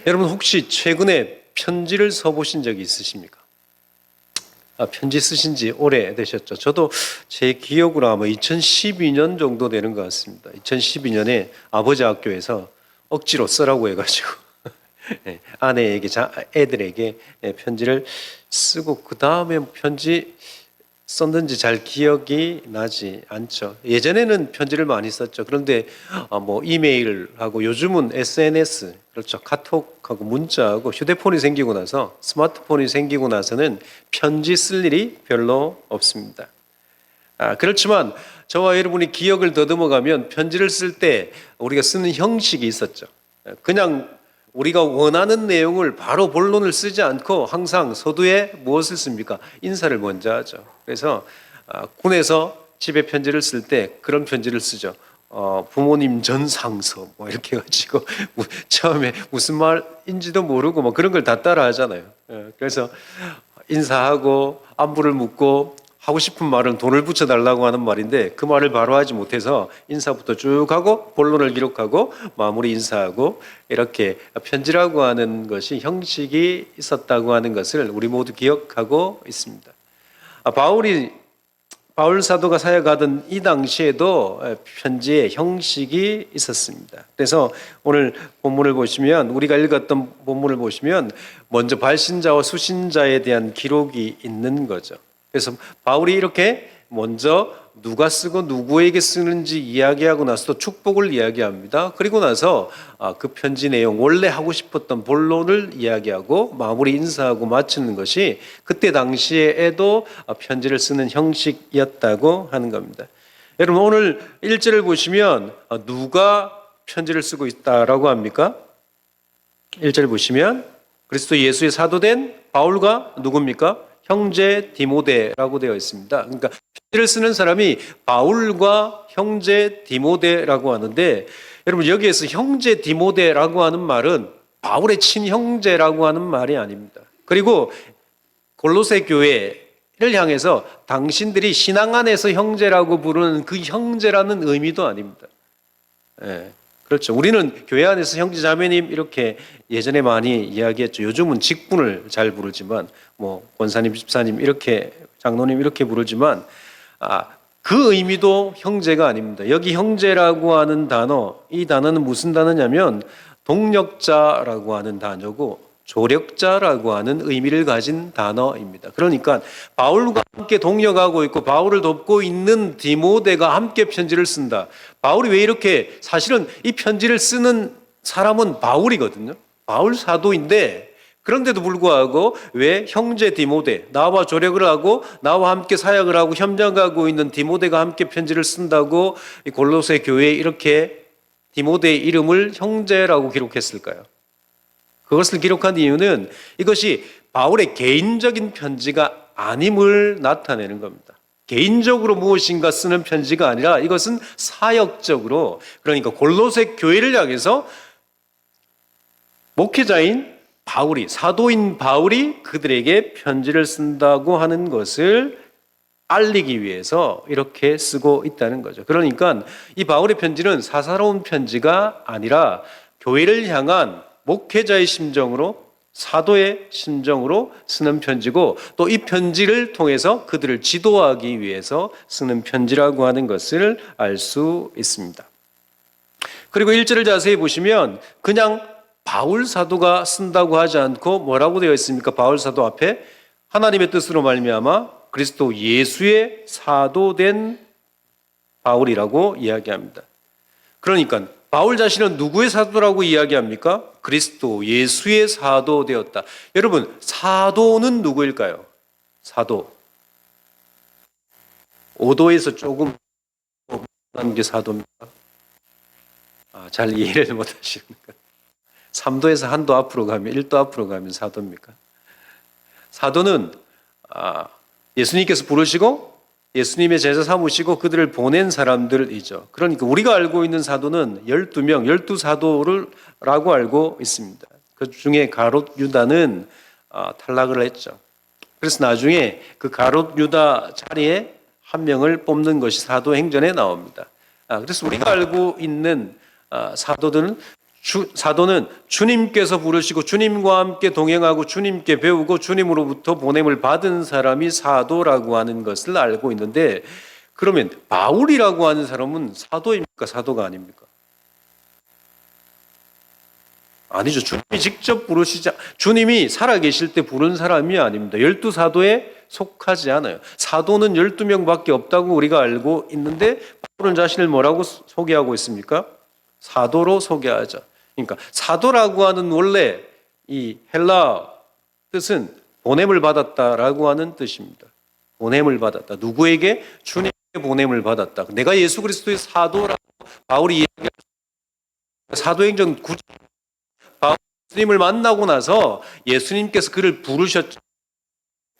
여러분 혹시 최근에 편지를 써보신 적이 있으십니까? 편지 쓰신 지 오래되셨죠? 저도 제 기억으로 아마 2012년 정도 되는 것 같습니다. 2012년에 아버지 학교에서 억지로 쓰라고 해가지고 아내에게, 애들에게 편지를 쓰고 그 다음에 편지 썼는지 잘 기억이 나지 않죠. 예전에는 편지를 많이 썼죠. 그런데 뭐 이메일하고 요즘은 SNS, 그렇죠. 카톡하고 문자하고 휴대폰이 생기고 나서, 스마트폰이 생기고 나서는 편지 쓸 일이 별로 없습니다. 그렇지만 저와 여러분이 기억을 더듬어 가면 편지를 쓸 때 우리가 쓰는 형식이 있었죠. 그냥 우리가 원하는 내용을 바로 본론을 쓰지 않고 항상 서두에 무엇을 씁니까? 인사를 먼저 하죠. 그래서 군에서 집에 편지를 쓸 때 그런 편지를 쓰죠. 부모님 전상서 뭐 이렇게 해가지고 처음에 무슨 말인지도 모르고 뭐 그런 걸 다 따라 하잖아요. 그래서 인사하고 안부를 묻고 하고 싶은 말은 돈을 붙여달라고 하는 말인데 그 말을 바로 하지 못해서 인사부터 쭉 하고 본론을 기록하고 마무리 인사하고 이렇게 편지라고 하는 것이 형식이 있었다고 하는 것을 우리 모두 기억하고 있습니다. 바울 사도가 사역하던 이 당시에도 편지의 형식이 있었습니다. 그래서 오늘 본문을 보시면, 우리가 읽었던 본문을 보시면 먼저 발신자와 수신자에 대한 기록이 있는 거죠. 그래서 바울이 이렇게 먼저 누가 쓰고 누구에게 쓰는지 이야기하고 나서 또 축복을 이야기합니다. 그리고 나서 그 편지 내용, 원래 하고 싶었던 본론을 이야기하고 마무리 인사하고 마치는 것이 그때 당시에도 편지를 쓰는 형식이었다고 하는 겁니다. 여러분 오늘 1절을 보시면 누가 편지를 쓰고 있다라고 합니까? 1절 보시면 그리스도 예수의 사도된 바울과 누굽니까? 형제 디모데라고 되어 있습니다. 그러니까 편지를 쓰는 사람이 바울과 형제 디모데라고 하는데, 여러분 여기에서 형제 디모데라고 하는 말은 바울의 친형제라고 하는 말이 아닙니다. 그리고 골로새 교회를 향해서 당신들이 신앙 안에서 형제라고 부르는 그 형제라는 의미도 아닙니다. 그렇죠. 우리는 교회 안에서 형제 자매님 이렇게 예전에 많이 이야기했죠. 요즘은 직분을 잘 부르지만 뭐 권사님, 집사님 이렇게, 장로님 이렇게 부르지만 그 의미도 형제가 아닙니다. 여기 형제라고 하는 단어, 이 단어는 무슨 단어냐면 동력자라고 하는 단어고 조력자라고 하는 의미를 가진 단어입니다. 그러니까 바울과 함께 동력하고 있고 바울을 돕고 있는 디모데가 함께 편지를 쓴다. 바울이 왜 이렇게, 사실은 이 편지를 쓰는 사람은 바울이거든요. 바울 사도인데 그런데도 불구하고 왜 형제 디모데, 나와 조력을 하고 나와 함께 사역을 하고 협력하고 있는 디모데가 함께 편지를 쓴다고 이 골로새 교회에 이렇게 디모데의 이름을 형제라고 기록했을까요? 그것을 기록한 이유는 이것이 바울의 개인적인 편지가 아님을 나타내는 겁니다. 개인적으로 무엇인가 쓰는 편지가 아니라 이것은 사역적으로, 그러니까 골로새 교회를 향해서 목회자인 바울이, 사도인 바울이 그들에게 편지를 쓴다고 하는 것을 알리기 위해서 이렇게 쓰고 있다는 거죠. 그러니까 이 바울의 편지는 사사로운 편지가 아니라 교회를 향한 목회자의 심정으로, 사도의 심정으로 쓰는 편지고, 또 이 편지를 통해서 그들을 지도하기 위해서 쓰는 편지라고 하는 것을 알 수 있습니다. 그리고 1절을 자세히 보시면 그냥 바울 사도가 쓴다고 하지 않고 뭐라고 되어 있습니까? 바울 사도 앞에 하나님의 뜻으로 말미암아 그리스도 예수의 사도된 바울이라고 이야기합니다. 그러니까 바울 자신은 누구의 사도라고 이야기합니까? 그리스도 예수의 사도 되었다. 여러분, 사도는 누구일까요? 사도. 5도에서 조금 난 게 사도입니까? 잘 이해를 못 하시는가? 3도에서 한도 앞으로 가면, 1도 앞으로 가면 사도입니까? 사도는 예수님께서 부르시고 예수님의 제자 삼으시고 그들을 보낸 사람들이죠. 그러니까 우리가 알고 있는 사도는 12명, 12사도라고 알고 있습니다. 그 중에 가롯 유다는 탈락을 했죠. 그래서 나중에 그 가롯 유다 자리에 한 명을 뽑는 것이 사도행전에 나옵니다. 그래서 우리가 알고 있는 사도들은 사도는 주님께서 부르시고 주님과 함께 동행하고 주님께 배우고 주님으로부터 보냄을 받은 사람이 사도라고 하는 것을 알고 있는데, 그러면 바울이라고 하는 사람은 사도입니까? 사도가 아닙니까? 아니죠. 주님이 직접 부르시자, 주님이 살아계실 때 부른 사람이 아닙니다. 12사도에 속하지 않아요. 사도는 12명밖에 없다고 우리가 알고 있는데 바울은 자신을 뭐라고 소개하고 있습니까? 사도로 소개하죠. 그러니까 사도라고 하는 원래 이 헬라 뜻은 보냄을 받았다라고 하는 뜻입니다. 보냄을 받았다. 누구에게? 주님의 보냄을 받았다. 내가 예수 그리스도의 사도라고 바울이 이야기할 사도행전 9장, 바울이 예수님을 만나고 나서 예수님께서 그를 부르셨죠.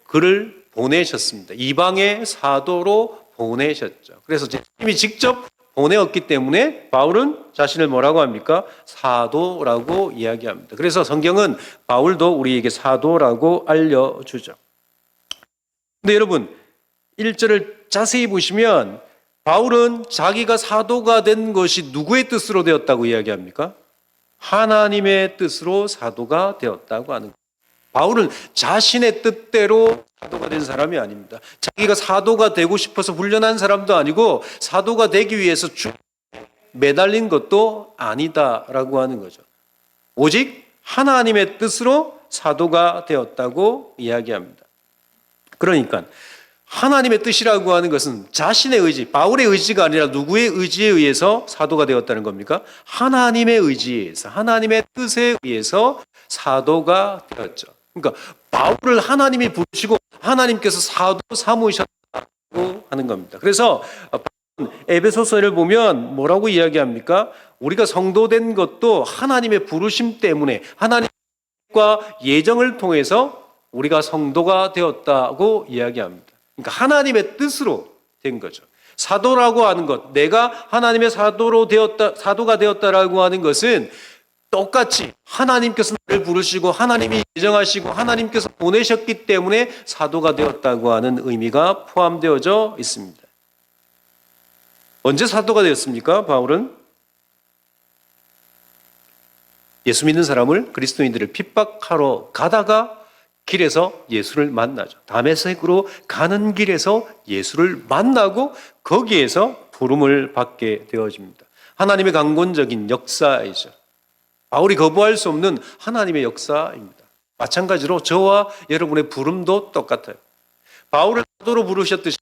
그를 보내셨습니다. 이방의 사도로 보내셨죠. 그래서 예수님이 직접 보내었기 때문에 바울은 자신을 뭐라고 합니까? 사도라고 이야기합니다. 그래서 성경은 바울도 우리에게 사도라고 알려주죠. 근데 여러분, 1절을 자세히 보시면 바울은 자기가 사도가 된 것이 누구의 뜻으로 되었다고 이야기합니까? 하나님의 뜻으로 사도가 되었다고 하는 거예요. 바울은 자신의 뜻대로 사도가 된 사람이 아닙니다. 자기가 사도가 되고 싶어서 훈련한 사람도 아니고 사도가 되기 위해서 매달린 것도 아니다라고 하는 거죠. 오직 하나님의 뜻으로 사도가 되었다고 이야기합니다. 그러니까 하나님의 뜻이라고 하는 것은 자신의 의지, 바울의 의지가 아니라 누구의 의지에 의해서 사도가 되었다는 겁니까? 하나님의 의지에 의해서, 하나님의 뜻에 의해서 사도가 되었죠. 그러니까 바울을 하나님이 부르시고 하나님께서 사도 삼으셨다고 하는 겁니다. 그래서 에베소서를 보면 뭐라고 이야기합니까? 우리가 성도된 것도 하나님의 부르심 때문에 하나님과 예정을 통해서 우리가 성도가 되었다고 이야기합니다. 그러니까 하나님의 뜻으로 된 거죠. 사도라고 하는 것, 내가 하나님의 사도가 되었다라고 하는 것은 똑같이 하나님께서 나를 부르시고 하나님이 예정하시고 하나님께서 보내셨기 때문에 사도가 되었다고 하는 의미가 포함되어져 있습니다. 언제 사도가 되었습니까? 바울은 예수 믿는 사람을, 그리스도인들을 핍박하러 가다가 길에서 예수를 만나죠. 다메섹으로 가는 길에서 예수를 만나고 거기에서 부름을 받게 되어집니다. 하나님의 강권적인 역사이죠. 바울이 거부할 수 없는 하나님의 역사입니다. 마찬가지로 저와 여러분의 부름도 똑같아요. 바울을 사도로 부르셨듯이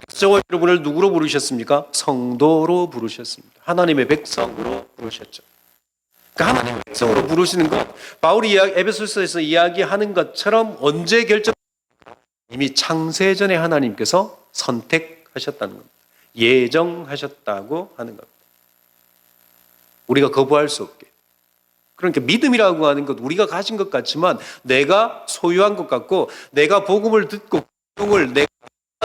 저와 여러분을 누구로 부르셨습니까? 성도로 부르셨습니다. 하나님의 백성으로 부르셨죠. 그러니까 하나님의 백성으로 부르시는 것, 바울이 에베소서에서 이야기하는 것처럼 언제 이미 창세전에 하나님께서 선택하셨다는 겁니다. 예정하셨다고 하는 겁니다. 우리가 거부할 수 없게. 그러니까 믿음이라고 하는 것, 우리가 가진 것 같지만 내가 소유한 것 같고 내가 복음을 듣고 복음을 내가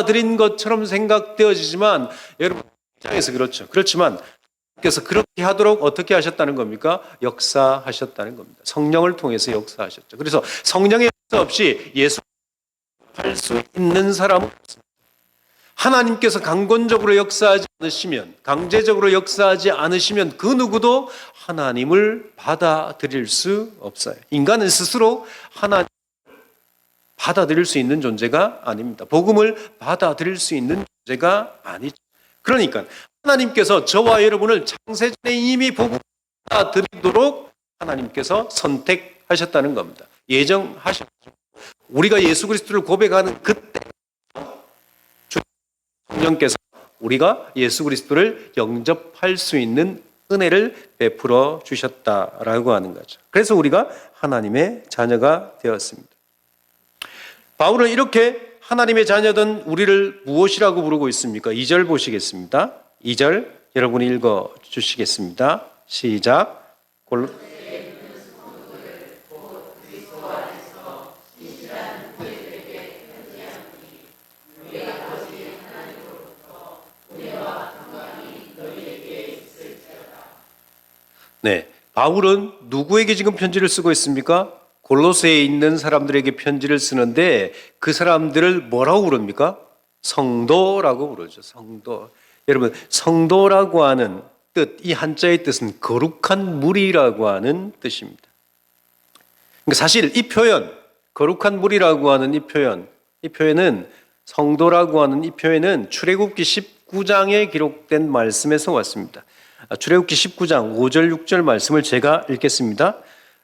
드린 것처럼 생각되어지지만 여러분 입장에서 그렇죠. 그렇지만 그래서 그렇게 하도록 어떻게 하셨다는 겁니까? 역사하셨다는 겁니다. 성령을 통해서 역사하셨죠. 그래서 성령의 역사 없이 예수 할 수 있는 사람은 없습니다. 하나님께서 강권적으로 역사하지 않으시면, 강제적으로 역사하지 않으시면 그 누구도 하나님을 받아들일 수 없어요. 인간은 스스로 하나님을 받아들일 수 있는 존재가 아닙니다. 복음을 받아들일 수 있는 존재가 아니죠. 그러니까 하나님께서 저와 여러분을 창세전에 이미 복음을 받아들이도록 하나님께서 선택하셨다는 겁니다. 예정하셨죠. 우리가 예수 그리스도를 고백하는 그때 성령께서 우리가 예수 그리스도를 영접할 수 있는 은혜를 베풀어 주셨다라고 하는 거죠. 그래서 우리가 하나님의 자녀가 되었습니다. 바울은 이렇게 하나님의 자녀된 우리를 무엇이라고 부르고 있습니까? 2절 보시겠습니다. 2절 여러분이 읽어 주시겠습니다. 시작. 네, 바울은 누구에게 지금 편지를 쓰고 있습니까? 골로새에 있는 사람들에게 편지를 쓰는데 그 사람들을 뭐라고 부릅니까? 성도라고 부르죠. 성도. 여러분, 성도라고 하는 뜻, 이 한자의 뜻은 거룩한 물이라고 하는 뜻입니다. 그러니까 사실 이 표현, 거룩한 물이라고 하는 이 표현은 성도라고 하는 이 표현은 출애굽기 19장에 기록된 말씀에서 왔습니다. 출애굽기 19장 5절 6절 말씀을 제가 읽겠습니다.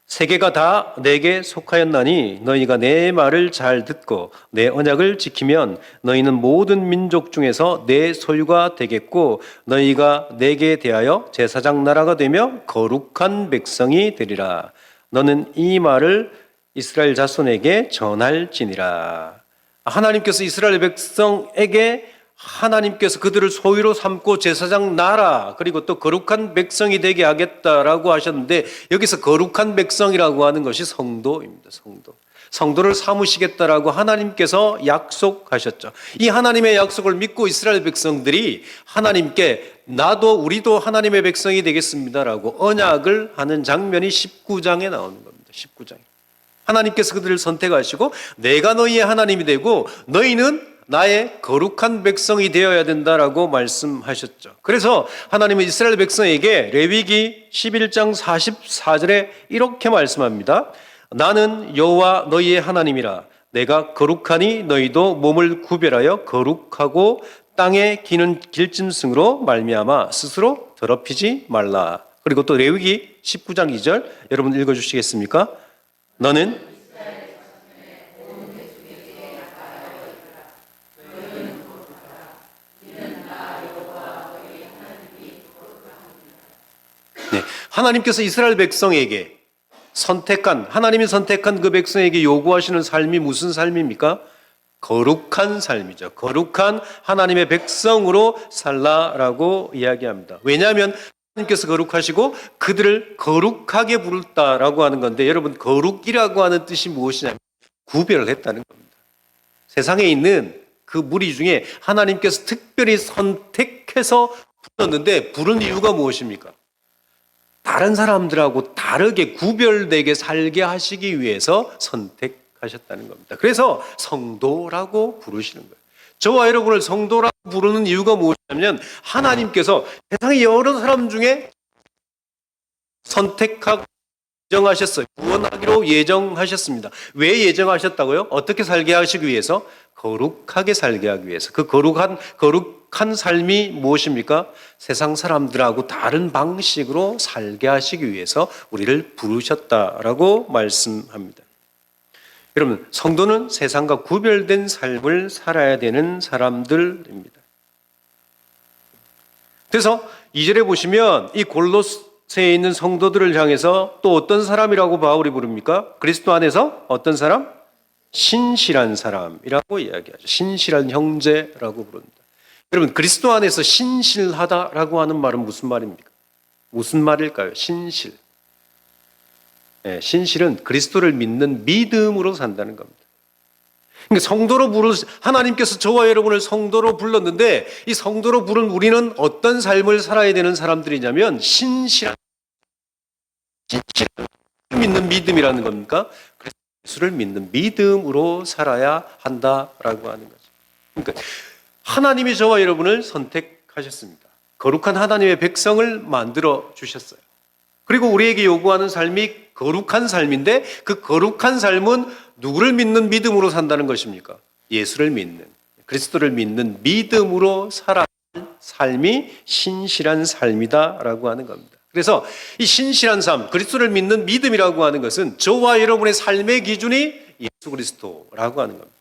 세계가 다 내게 속하였나니 너희가 내 말을 잘 듣고 내 언약을 지키면 너희는 모든 민족 중에서 내 소유가 되겠고 너희가 내게 대하여 제사장 나라가 되며 거룩한 백성이 되리라. 너는 이 말을 이스라엘 자손에게 전할지니라. 하나님께서 이스라엘 백성에게 하나님께서 그들을 소유로 삼고 제사장 나라 그리고 또 거룩한 백성이 되게 하겠다라고 하셨는데 여기서 거룩한 백성이라고 하는 것이 성도입니다. 성도를 삼으시겠다라고 하나님께서 약속하셨죠. 이 하나님의 약속을 믿고 이스라엘 백성들이 하나님께 우리도 하나님의 백성이 되겠습니다라고 언약을 하는 장면이 19장에 나오는 겁니다. 19장에. 하나님께서 그들을 선택하시고 내가 너희의 하나님이 되고 너희는 나의 거룩한 백성이 되어야 된다라고 말씀하셨죠. 그래서 하나님은 이스라엘 백성에게 레위기 11장 44절에 이렇게 말씀합니다. 나는 여호와 너희의 하나님이라. 내가 거룩하니 너희도 몸을 구별하여 거룩하고 땅에 기는 길짐승으로 말미암아 스스로 더럽히지 말라. 그리고 또 레위기 19장 2절 여러분 읽어주시겠습니까? 너는 하나님께서 이스라엘 백성에게 하나님이 선택한 그 백성에게 요구하시는 삶이 무슨 삶입니까? 거룩한 삶이죠. 거룩한 하나님의 백성으로 살라라고 이야기합니다. 왜냐하면 하나님께서 거룩하시고 그들을 거룩하게 부르다라고 하는 건데 여러분 거룩이라고 하는 뜻이 무엇이냐면 구별을 했다는 겁니다. 세상에 있는 그 무리 중에 하나님께서 특별히 선택해서 불렀는데 부른 이유가 무엇입니까? 다른 사람들하고 다르게 구별되게 살게 하시기 위해서 선택하셨다는 겁니다. 그래서 성도라고 부르시는 거예요. 저와 여러분을 성도라고 부르는 이유가 무엇이냐면 하나님께서 세상의 여러 사람 중에 선택하고 예정하셨어요. 구원하기로 예정하셨습니다. 왜 예정하셨다고요? 어떻게 살게 하시기 위해서? 거룩하게 살게 하기 위해서. 그 거룩한 삶이 무엇입니까? 세상 사람들하고 다른 방식으로 살게 하시기 위해서 우리를 부르셨다라고 말씀합니다. 여러분, 성도는 세상과 구별된 삶을 살아야 되는 사람들입니다. 그래서 2절에 보시면 이 골로새에 있는 성도들을 향해서 또 어떤 사람이라고 바울이 부릅니까? 그리스도 안에서 어떤 사람? 신실한 사람이라고 이야기하죠. 신실한 형제라고 부릅니다. 여러분, 그리스도 안에서 신실하다라고 하는 말은 무슨 말입니까? 무슨 말일까요? 신실. 네, 신실은 그리스도를 믿는 믿음으로 산다는 겁니다. 그러니까 하나님께서 저와 여러분을 성도로 불렀는데 이 성도로 부른 우리는 어떤 삶을 살아야 되는 사람들이냐면 신실한 믿는 믿음이라는 겁니까? 예수를 믿는 믿음으로 살아야 한다라고 하는 거죠. 그러니까 하나님이 저와 여러분을 선택하셨습니다. 거룩한 하나님의 백성을 만들어 주셨어요. 그리고 우리에게 요구하는 삶이 거룩한 삶인데 그 거룩한 삶은 누구를 믿는 믿음으로 산다는 것입니까? 예수를 믿는, 그리스도를 믿는 믿음으로 살아가는 삶이 신실한 삶이다라고 하는 겁니다. 그래서 이 신실한 삶, 그리스도를 믿는 믿음이라고 하는 것은 저와 여러분의 삶의 기준이 예수 그리스도라고 하는 겁니다.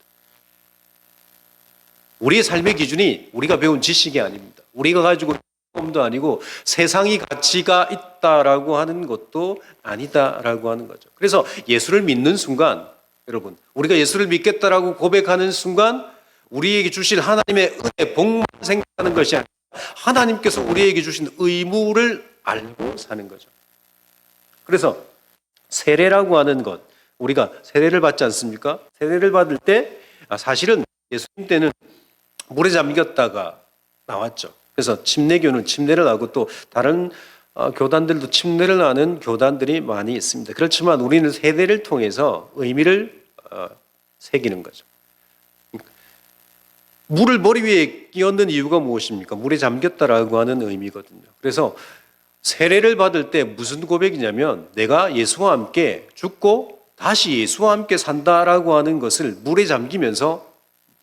우리의 삶의 기준이 우리가 배운 지식이 아닙니다. 우리가 가지고 있는 경험도 아니고 세상이 가치가 있다라고 하는 것도 아니다라고 하는 거죠. 그래서 예수를 믿는 순간 여러분, 우리가 예수를 믿겠다라고 고백하는 순간 우리에게 주실 하나님의 은혜, 복만 생각하는 것이 아니라 하나님께서 우리에게 주신 의무를 알고 사는 거죠. 그래서 세례라고 하는 것, 우리가 세례를 받지 않습니까? 세례를 받을 때 사실은 예수님 때는 물에 잠겼다가 나왔죠. 그래서 침례교는 침례를 하고 또 다른 교단들도 침례를 하는 교단들이 많이 있습니다. 그렇지만 우리는 세례를 통해서 의미를 새기는 거죠. 물을 머리 위에 끼얹는 이유가 무엇입니까? 물에 잠겼다라고 하는 의미거든요. 그래서 세례를 받을 때 무슨 고백이냐면 내가 예수와 함께 죽고 다시 예수와 함께 산다라고 하는 것을 물에 잠기면서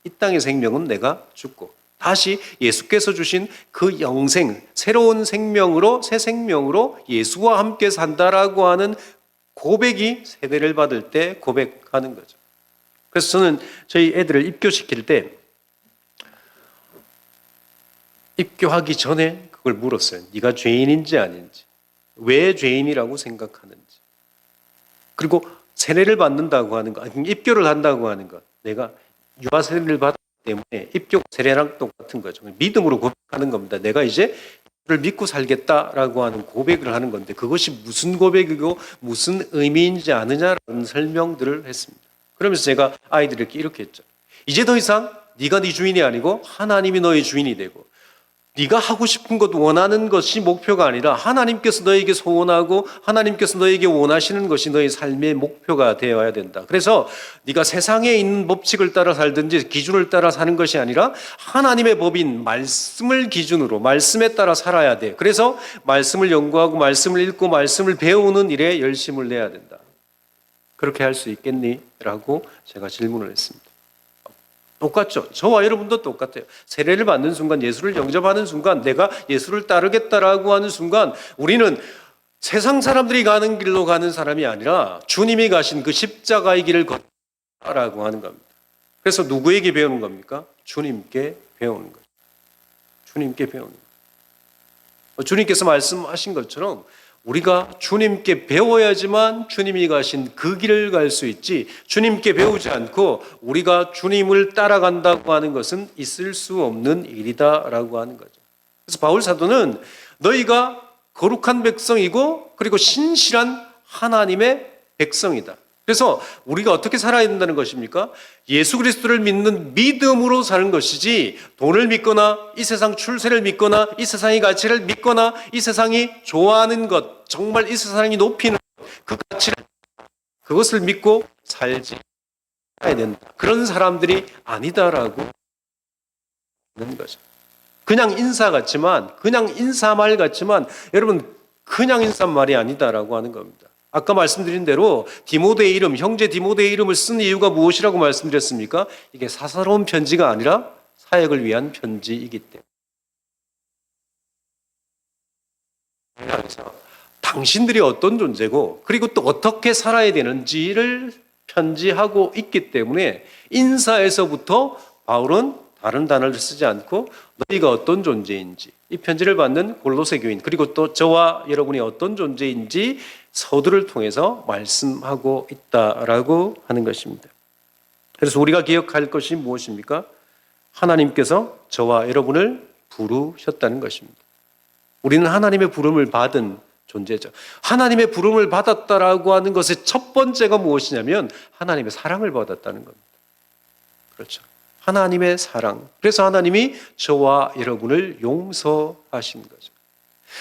이 땅의 생명은 내가 죽고 다시 예수께서 주신 그 영생, 새로운 생명으로 새 생명으로 예수와 함께 산다라고 하는 고백이 세례를 받을 때 고백하는 거죠. 그래서 저는 저희 애들을 입교시킬 때 입교하기 전에 그걸 물었어요. 네가 죄인인지 아닌지, 왜 죄인이라고 생각하는지. 그리고 세례를 받는다고 하는 것, 입교를 한다고 하는 것, 내가 유아 세례를 받았기 때문에 입교 세례랑 똑같은 거죠. 믿음으로 고백하는 겁니다. 내가 이제 를 믿고 살겠다라고 하는 고백을 하는 건데 그것이 무슨 고백이고 무슨 의미인지 아느냐라는 설명들을 했습니다. 그러면서 제가 아이들에게 이렇게 했죠. 이제 더 이상 네가 네 주인이 아니고 하나님이 너의 주인이 되고 네가 하고 싶은 것, 원하는 것이 목표가 아니라 하나님께서 너에게 소원하고 하나님께서 너에게 원하시는 것이 너의 삶의 목표가 되어야 된다. 그래서 네가 세상에 있는 법칙을 따라 살든지 기준을 따라 사는 것이 아니라 하나님의 법인 말씀을 기준으로 말씀에 따라 살아야 돼. 그래서 말씀을 연구하고 말씀을 읽고 말씀을 배우는 일에 열심을 내야 된다. 그렇게 할 수 있겠니? 라고 제가 질문을 했습니다. 똑같죠. 저와 여러분도 똑같아요. 세례를 받는 순간, 예수를 영접하는 순간, 내가 예수를 따르겠다라고 하는 순간 우리는 세상 사람들이 가는 길로 가는 사람이 아니라 주님이 가신 그 십자가의 길을 걷라고 하는 겁니다. 그래서 누구에게 배우는 겁니까? 주님께 배우는 거예요. 주님께 배우는 거예요. 주님께서 말씀하신 것처럼 우리가 주님께 배워야지만 주님이 가신 그 길을 갈 수 있지 주님께 배우지 않고 우리가 주님을 따라간다고 하는 것은 있을 수 없는 일이다라고 하는 거죠. 그래서 바울 사도는 너희가 거룩한 백성이고 그리고 신실한 하나님의 백성이다. 그래서 우리가 어떻게 살아야 된다는 것입니까? 예수 그리스도를 믿는 믿음으로 사는 것이지 돈을 믿거나 이 세상 출세를 믿거나 이 세상의 가치를 믿거나 이 세상이 좋아하는 것, 정말 이 세상이 높이는 그 가치를 그것을 믿고 살지 해야 된다. 그런 사람들이 아니다라고 하는 거죠. 그냥 인사 같지만 그냥 인사말 같지만 여러분 그냥 인사말이 아니다라고 하는 겁니다. 아까 말씀드린 대로 디모데의 이름, 형제 디모데의 이름을 쓴 이유가 무엇이라고 말씀드렸습니까? 이게 사사로운 편지가 아니라 사역을 위한 편지이기 때문에. 그래서 당신들이 어떤 존재고 그리고 또 어떻게 살아야 되는지를 편지하고 있기 때문에 인사에서부터 바울은 다른 단어를 쓰지 않고 너희가 어떤 존재인지 이 편지를 받는 골로새 교인 그리고 또 저와 여러분이 어떤 존재인지 서두를 통해서 말씀하고 있다라고 하는 것입니다. 그래서 우리가 기억할 것이 무엇입니까? 하나님께서 저와 여러분을 부르셨다는 것입니다. 우리는 하나님의 부름을 받은 존재죠. 하나님의 부름을 받았다라고 하는 것의 첫 번째가 무엇이냐면 하나님의 사랑을 받았다는 겁니다. 그렇죠. 하나님의 사랑. 그래서 하나님이 저와 여러분을 용서하신 거죠.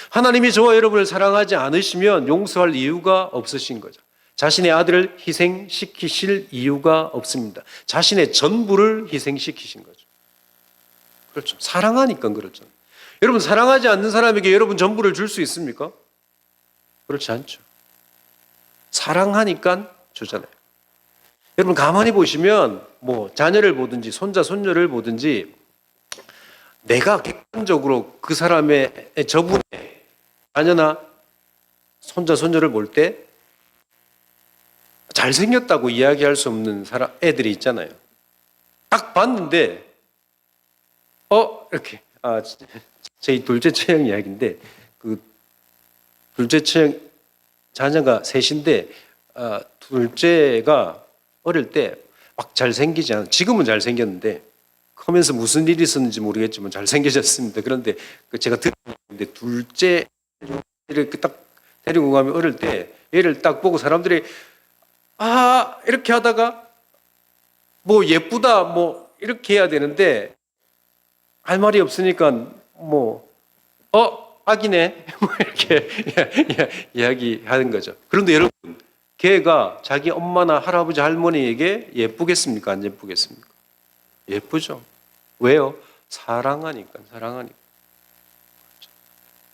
하나님이 저와 여러분을 사랑하지 않으시면 용서할 이유가 없으신 거죠. 자신의 아들을 희생시키실 이유가 없습니다. 자신의 전부를 희생시키신 거죠. 그렇죠. 사랑하니까 그렇죠. 여러분 사랑하지 않는 사람에게 여러분 전부를 줄 수 있습니까? 그렇지 않죠. 사랑하니까 주잖아요. 여러분 가만히 보시면 뭐 자녀를 보든지 손자 손녀를 보든지 내가 객관적으로 그 사람의 저분의 자녀나 손자 손녀를 볼 때 잘생겼다고 이야기할 수 없는 애들이 있잖아요. 딱 봤는데 이렇게 제 둘째 처형 이야기인데 그 둘째 처형 자녀가 셋인데 둘째가 어릴 때 막 잘생기지 않아. 지금은 잘생겼는데 크면서 무슨 일이 있었는지 모르겠지만 잘생겨졌습니다. 그런데 제가 듣는데 둘째 이렇게 딱 데리고 가면 어릴 때 얘를 딱 보고 사람들이 이렇게 하다가 뭐 예쁘다 뭐 이렇게 해야 되는데 할 말이 없으니까 뭐 아기네 뭐 이렇게 이야기하는 거죠. 그런데 여러분 걔가 자기 엄마나 할아버지 할머니에게 예쁘겠습니까? 안 예쁘겠습니까? 예쁘죠. 왜요? 사랑하니까.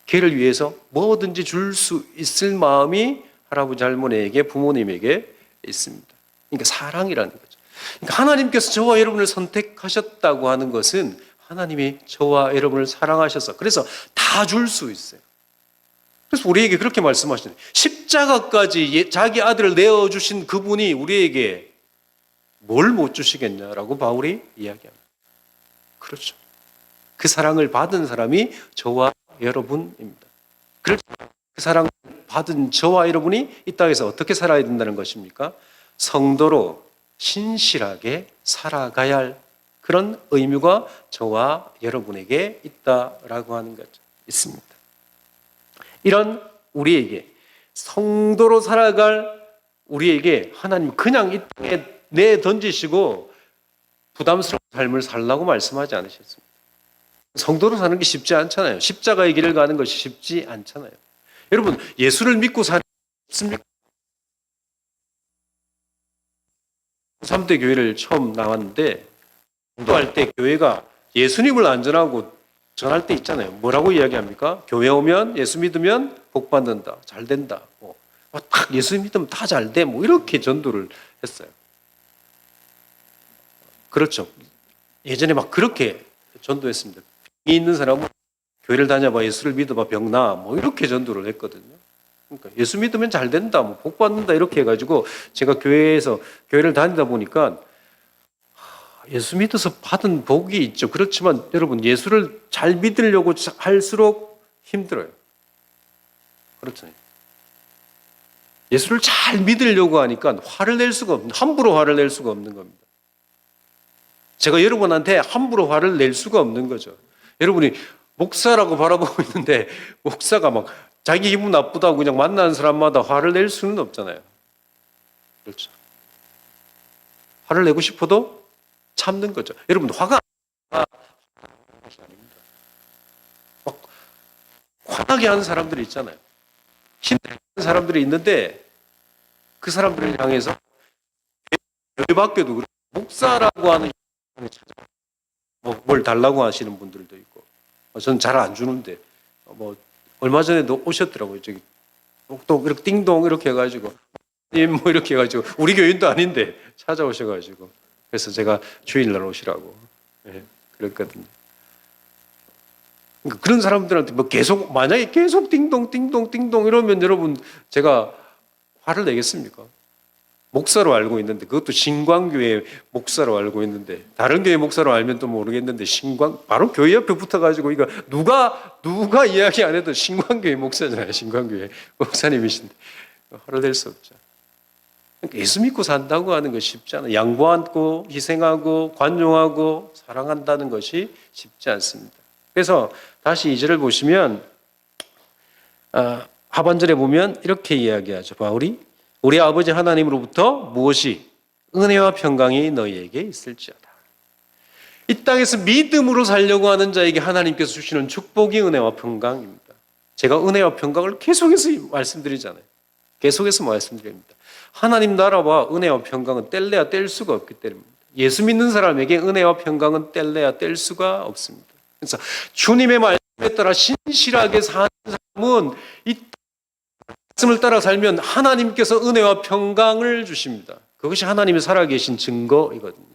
걔를 위해서 뭐든지 줄 수 있을 마음이 할아버지 할머니에게, 부모님에게 있습니다. 그러니까 사랑이라는 거죠. 그러니까 하나님께서 저와 여러분을 선택하셨다고 하는 것은 하나님이 저와 여러분을 사랑하셔서 그래서 다 줄 수 있어요. 그래서 우리에게 그렇게 말씀하시는 십자가까지 자기 아들을 내어주신 그분이 우리에게 뭘 못 주시겠냐라고 바울이 이야기합니다. 그렇죠. 그 사랑을 받은 사람이 저와 여러분입니다. 그래서 그 사랑을 받은 저와 여러분이 이 땅에서 어떻게 살아야 된다는 것입니까? 성도로 신실하게 살아가야 할 그런 의무가 저와 여러분에게 있다라고 하는 거죠. 있습니다. 이런 우리에게 성도로 살아갈 우리에게 하나님 그냥 이 땅에 내던지시고 부담스러운 삶을 살라고 말씀하지 않으셨습니다. 성도로 사는 게 쉽지 않잖아요. 십자가의 길을 가는 것이 쉽지 않잖아요. 여러분 예수를 믿고 사는 게 쉽습니까? 3대 교회를 처음 나왔는데 공부할 때 교회가 예수님을 안전하고 전할 때 있잖아요. 뭐라고 이야기합니까? 교회 오면 예수 믿으면 복 받는다. 잘 된다. 딱 예수 믿으면 다 잘 돼. 이렇게 전도를 했어요. 그렇죠. 예전에 막 그렇게 전도했습니다. 병이 있는 사람은 교회를 다녀봐 예수를 믿어봐 병나 이렇게 전도를 했거든요. 그러니까 예수 믿으면 잘 된다. 복 받는다. 이렇게 해가지고 제가 교회를 다니다 보니까 예수 믿어서 받은 복이 있죠. 그렇지만 여러분 예수를 잘 믿으려고 할수록 힘들어요. 그렇잖아요. 예수를 잘 믿으려고 하니까 함부로 화를 낼 수가 없는 겁니다. 제가 여러분한테 함부로 화를 낼 수가 없는 거죠. 여러분이 목사라고 바라보고 있는데 목사가 막 자기 기분 나쁘다고 그냥 만나는 사람마다 화를 낼 수는 없잖아요. 그렇죠. 화를 내고 싶어도 참는 거죠. 여러분 화가 아닙니다. 막 화나게 하는 사람들이 있잖아요. 힘들게 하는 사람들이 있는데 그 사람들을 향해서 열받게도 목사라고 하는 뭘 달라고 하시는 분들도 있고 저는 잘 안 주는데 얼마 전에도 오셨더라고요. 저기 또 이렇게 띵동 이렇게 해가지고 님 이렇게 해가지고 우리 교인도 아닌데 찾아오셔가지고 그래서 제가 주일날 오시라고 그랬거든요. 그러니까 그런 사람들한테 만약에 계속 띵동 이러면 여러분 제가 화를 내겠습니까? 목사로 알고 있는데 그것도 신광교회 목사로 알고 있는데 다른 교회 목사로 알면 또 모르겠는데 바로 교회 옆에 붙어가지고 이거 누가 이야기 안 해도 신광교회 목사잖아요. 신광교회 목사님이신데 화를 낼 수 없죠. 그러니까 예수 믿고 산다고 하는 것이 쉽지 않아요. 양보하고 희생하고 관용하고 사랑한다는 것이 쉽지 않습니다. 그래서 다시 2절을 보시면 하반절에 보면 이렇게 이야기하죠. 바울이 우리 아버지 하나님으로부터 무엇이 은혜와 평강이 너희에게 있을지어다. 이 땅에서 믿음으로 살려고 하는 자에게 하나님께서 주시는 축복이 은혜와 평강입니다. 제가 은혜와 평강을 계속해서 말씀드리잖아요. 계속해서 말씀드립니다. 하나님 나라와 은혜와 평강은 뗄래야 뗄 수가 없기 때문입니다. 예수 믿는 사람에게 은혜와 평강은 뗄래야 뗄 수가 없습니다. 그래서 주님의 말씀에 따라 신실하게 사는 사람은 이 말씀을 따라 살면 하나님께서 은혜와 평강을 주십니다. 그것이 하나님이 살아계신 증거이거든요.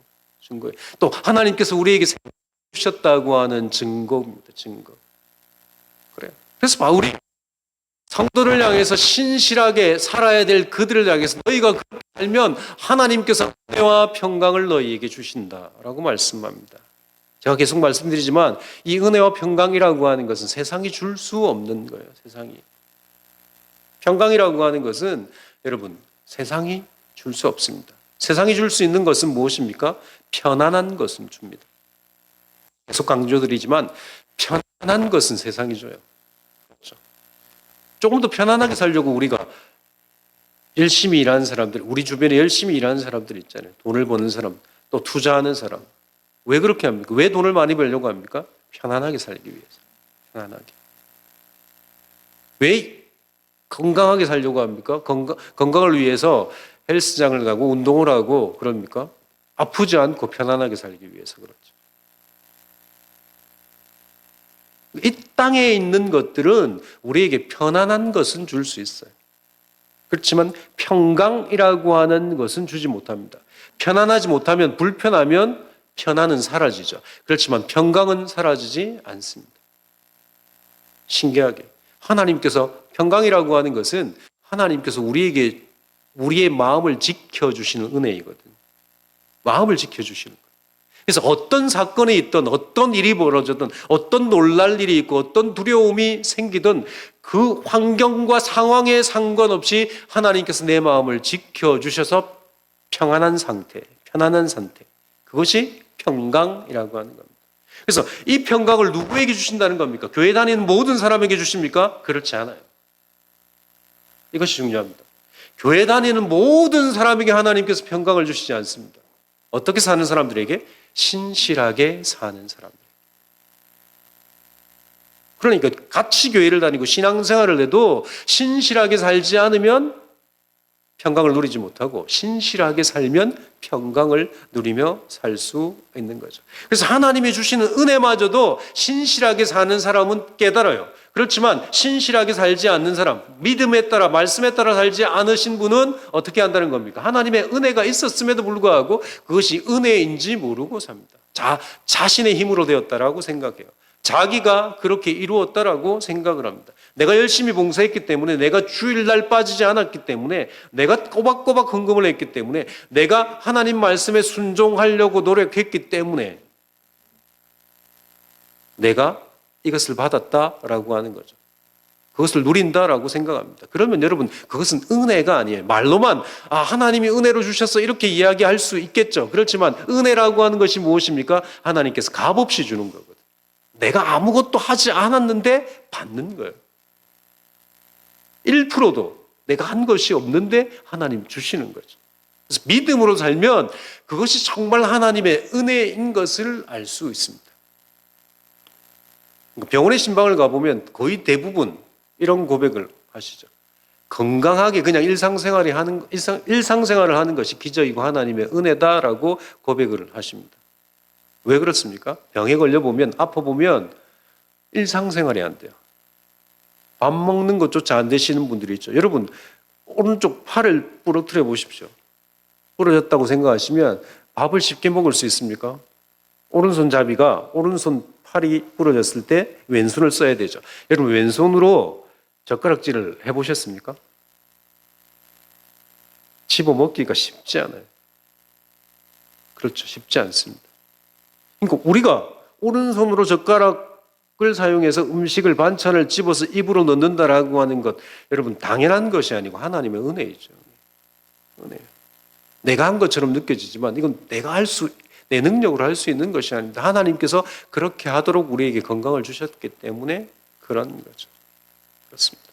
증거예요. 또 하나님께서 우리에게 주셨다고 하는 증거입니다. 증거. 그래요. 그래서 바울이 성도를 향해서 신실하게 살아야 될 그들을 향해서 너희가 그렇게 살면 하나님께서 은혜와 평강을 너희에게 주신다라고 말씀합니다. 제가 계속 말씀드리지만 이 은혜와 평강이라고 하는 것은 세상이 줄 수 없는 거예요. 세상이. 평강이라고 하는 것은 여러분 세상이 줄 수 없습니다. 세상이 줄 수 있는 것은 무엇입니까? 편안한 것은 줍니다. 계속 강조드리지만 편안한 것은 세상이 줘요. 그렇죠? 조금 더 편안하게 살려고 우리가 열심히 일하는 사람들, 우리 주변에 열심히 일하는 사람들 있잖아요. 돈을 버는 사람, 또 투자하는 사람. 왜 그렇게 합니까? 왜 돈을 많이 벌려고 합니까? 편안하게 살기 위해서. 편안하게. 왜 건강하게 살려고 합니까? 건강을 위해서 헬스장을 가고 운동을 하고 그럽니까? 아프지 않고 편안하게 살기 위해서 그렇죠. 이 땅에 있는 것들은 우리에게 편안한 것은 줄 수 있어요. 그렇지만 평강이라고 하는 것은 주지 못합니다. 편안하지 못하면, 불편하면 편안은 사라지죠. 그렇지만 평강은 사라지지 않습니다. 신기하게 하나님께서, 평강이라고 하는 것은 하나님께서 우리에게 우리의 마음을 지켜주시는 은혜이거든요. 마음을 지켜주시는 거예요. 그래서 어떤 사건이 있든, 어떤 일이 벌어졌든, 어떤 놀랄 일이 있고, 어떤 두려움이 생기든 그 환경과 상황에 상관없이 하나님께서 내 마음을 지켜주셔서 평안한 상태, 편안한 상태, 그것이 평강이라고 하는 겁니다. 그래서 이 평강을 누구에게 주신다는 겁니까? 교회 다니는 모든 사람에게 주십니까? 그렇지 않아요. 이것이 중요합니다. 교회 다니는 모든 사람에게 하나님께서 평강을 주시지 않습니다. 어떻게 사는 사람들에게? 신실하게 사는 사람들. 그러니까 같이 교회를 다니고 신앙생활을 해도 신실하게 살지 않으면 평강을 누리지 못하고, 신실하게 살면 평강을 누리며 살 수 있는 거죠. 그래서 하나님이 주시는 은혜마저도 신실하게 사는 사람은 깨달아요. 그렇지만 신실하게 살지 않는 사람, 믿음에 따라, 말씀에 따라 살지 않으신 분은 어떻게 한다는 겁니까? 하나님의 은혜가 있었음에도 불구하고 그것이 은혜인지 모르고 삽니다. 자신의 힘으로 되었다라고 생각해요. 자기가 그렇게 이루었다라고 생각을 합니다. 내가 열심히 봉사했기 때문에, 내가 주일날 빠지지 않았기 때문에, 내가 꼬박꼬박 헌금을 했기 때문에, 내가 하나님 말씀에 순종하려고 노력했기 때문에 내가 이것을 받았다라고 하는 거죠. 그것을 누린다라고 생각합니다. 그러면 여러분, 그것은 은혜가 아니에요. 말로만 하나님이 은혜로 주셔서 이렇게 이야기할 수 있겠죠. 그렇지만 은혜라고 하는 것이 무엇입니까? 하나님께서 값없이 주는 거거든요. 내가 아무것도 하지 않았는데 받는 거예요. 1%도 내가 한 것이 없는데 하나님 주시는 거죠. 그래서 믿음으로 살면 그것이 정말 하나님의 은혜인 것을 알 수 있습니다. 병원의 신방을 가보면 거의 대부분 이런 고백을 하시죠. 건강하게 그냥 일상생활을 하는 것이 기적이고 하나님의 은혜다라고 고백을 하십니다. 왜 그렇습니까? 병에 걸려보면, 아파보면 일상생활이 안 돼요. 밥 먹는 것조차 안 되시는 분들이 있죠. 여러분, 오른쪽 팔을 부러뜨려 보십시오. 부러졌다고 생각하시면 밥을 쉽게 먹을 수 있습니까? 오른손잡이가, 오른손 팔이 부러졌을 때 왼손을 써야 되죠. 여러분, 왼손으로 젓가락질을 해보셨습니까? 집어먹기가 쉽지 않아요. 그렇죠. 쉽지 않습니다. 그러니까 우리가 오른손으로 젓가락을 사용해서 음식을, 반찬을 집어서 입으로 넣는다라고 하는 것, 여러분, 당연한 것이 아니고 하나님의 은혜이죠. 은혜. 내가 한 것처럼 느껴지지만 이건 내 능력으로 할 수 있는 것이 아닙니다. 하나님께서 그렇게 하도록 우리에게 건강을 주셨기 때문에 그런 거죠. 그렇습니다.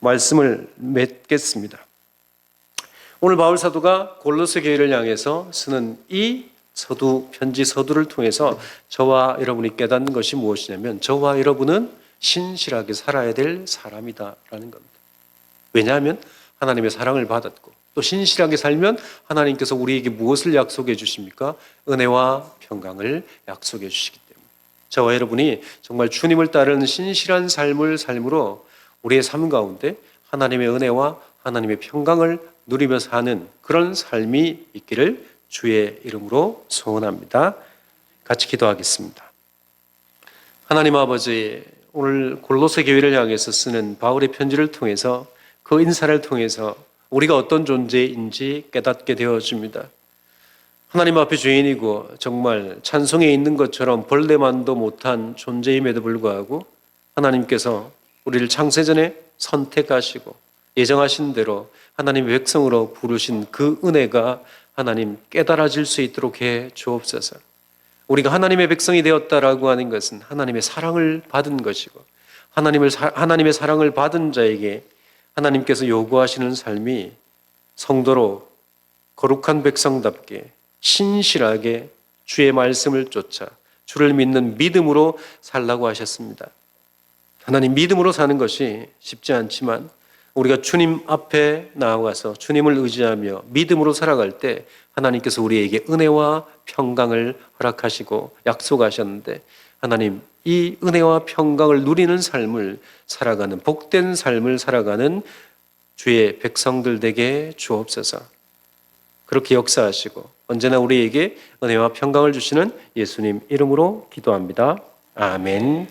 말씀을 맺겠습니다. 오늘 바울 사도가 골로새 교회를 향해서 쓰는 이 편지 서두를 통해서 저와 여러분이 깨닫는 것이 무엇이냐면, 저와 여러분은 신실하게 살아야 될 사람이다라는 겁니다. 왜냐하면 하나님의 사랑을 받았고, 또 신실하게 살면 하나님께서 우리에게 무엇을 약속해 주십니까? 은혜와 평강을 약속해 주시기 때문에 저와 여러분이 정말 주님을 따르는 신실한 삶으로 우리의 삶 가운데 하나님의 은혜와 하나님의 평강을 누리며 사는 그런 삶이 있기를 주의 이름으로 소원합니다. 같이 기도하겠습니다. 하나님 아버지, 오늘 골로새 교회를 향해서 쓰는 바울의 편지를 통해서, 그 인사를 통해서 우리가 어떤 존재인지 깨닫게 되어집니다. 하나님 앞에 죄인이고 정말 찬송에 있는 것처럼 벌레만도 못한 존재임에도 불구하고 하나님께서 우리를 창세전에 선택하시고 예정하신 대로 하나님의 백성으로 부르신 그 은혜가 하나님 깨달아질 수 있도록 해 주옵소서. 우리가 하나님의 백성이 되었다라고 하는 것은 하나님의 사랑을 받은 것이고, 하나님의 사랑을 받은 자에게 하나님께서 요구하시는 삶이 성도로 거룩한 백성답게 신실하게 주의 말씀을 쫓아 주를 믿는 믿음으로 살라고 하셨습니다. 하나님, 믿음으로 사는 것이 쉽지 않지만 우리가 주님 앞에 나아가서 주님을 의지하며 믿음으로 살아갈 때 하나님께서 우리에게 은혜와 평강을 허락하시고 약속하셨는데, 하나님, 이 은혜와 평강을 누리는 삶을 살아가는, 복된 삶을 살아가는 주의 백성들 되게 주옵소서. 그렇게 역사하시고 언제나 우리에게 은혜와 평강을 주시는 예수님 이름으로 기도합니다. 아멘.